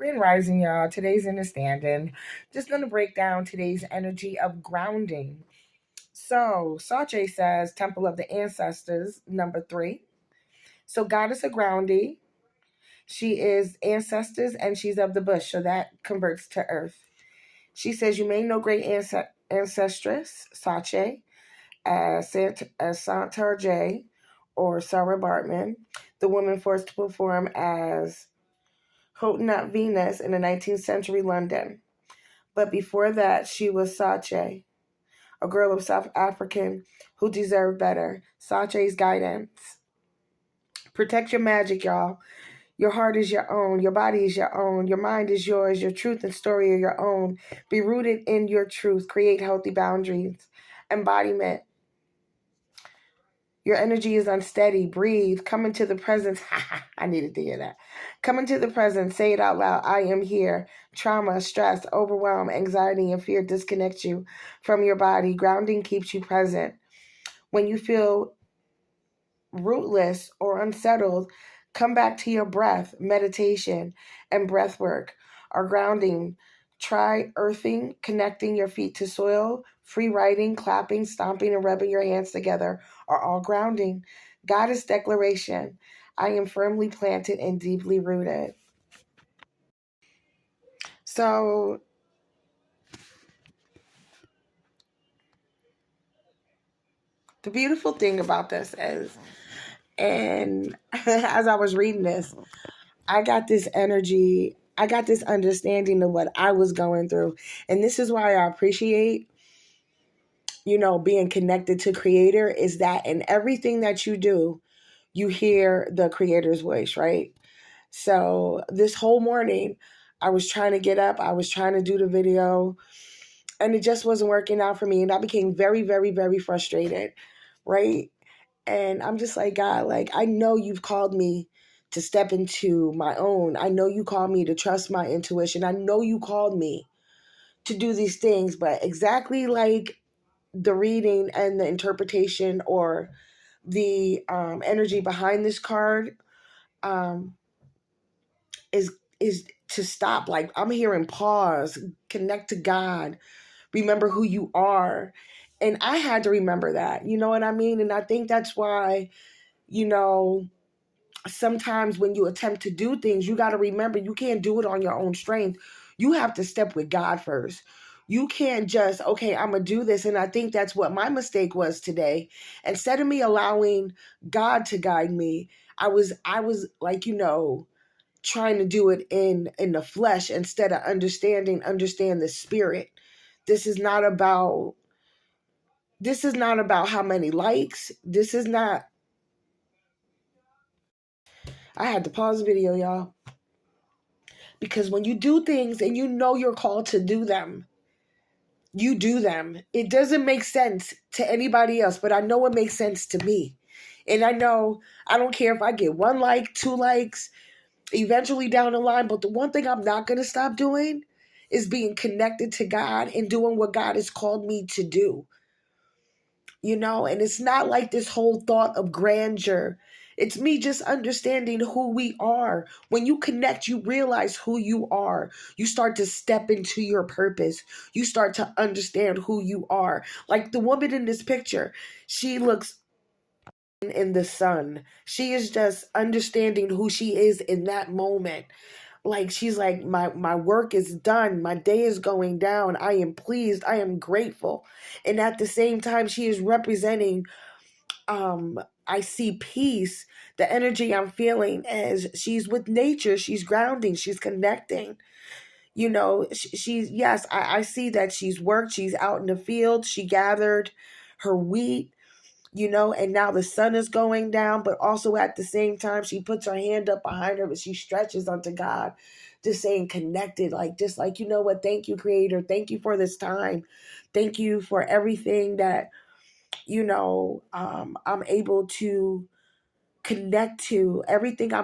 Grand Rising, y'all. Today's InnerStanding. Just going to break down today's energy of grounding. So, Sache says, Temple of the Ancestors, number 3. So, Goddess of Grounding, she is ancestors and she's of the bush. So, that converts to earth. She says, you may know great ancestress, Sache, as Santa J or Sarah Bartman, the woman forced to perform as Hottentot Venus in the 19th century London. But before that, she was Sache, a girl of South African who deserved better. Sache's guidance. Protect your magic, y'all. Your heart is your own. Your body is your own. Your mind is yours. Your truth and story are your own. Be rooted in your truth. Create healthy boundaries. Embodiment. Your energy is unsteady. Breathe. Come into the presence. I needed to hear that. Come into the present. Say it out loud. I am here. Trauma, stress, overwhelm, anxiety, and fear disconnect you from your body. Grounding keeps you present. When you feel rootless or unsettled, come back to your breath. Meditation and breath work are grounding. Try earthing, connecting your feet to soil. Free writing, clapping, stomping, and rubbing your hands together are all grounding. Goddess declaration. I am firmly planted and deeply rooted. So, the beautiful thing about this is, and as I was reading this, I got this energy, I got this understanding of what I was going through. And this is why I appreciate, being connected to Creator, is that in everything that you do, you hear the Creator's voice, right? So this whole morning, I was trying to get up, I was trying to do the video, and it just wasn't working out for me. And I became very, very, very frustrated, right? And I'm just like, God, I know you've called me to step into my own. I know you called me to trust my intuition. I know you called me to do these things, but exactly like the reading and the interpretation or the energy behind this card is to stop. Like, I'm hearing pause, connect to God, remember who you are. And I had to remember that, you know what I mean? And I think that's why, sometimes when you attempt to do things, you got to remember you can't do it on your own strength. You have to step with God first. You can't just, okay, I'm going to do this. And I think that's what my mistake was today. Instead of me allowing God to guide me, I was like, trying to do it in the flesh instead of understand the spirit. This is not about how many likes. I had to pause the video, y'all. Because when you do things and you know you're called to do them, you do them. It doesn't make sense to anybody else, but I know it makes sense to me. And I know I don't care if I get 1 like, 2 likes, eventually down the line. But the one thing I'm not going to stop doing is being connected to God and doing what God has called me to do. And it's not like this whole thought of grandeur. It's me just understanding who we are. When you connect, you realize who you are. You start to step into your purpose. You start to understand who you are. Like the woman in this picture, she looks in the sun. She is just understanding who she is in that moment. Like, she's like, my work is done. My day is going down. I am pleased. I am grateful. And at the same time, she is representing, I see peace. The energy I'm feeling is she's with nature. She's grounding. She's connecting. She's, yes, I see that she's worked. She's out in the field. She gathered her wheat. And now the sun is going down, but also at the same time, she puts her hand up behind her, but she stretches unto God, just saying connected, just like, you know what? Thank you, Creator. Thank you for this time. Thank you for everything that, I'm able to connect to, everything I'm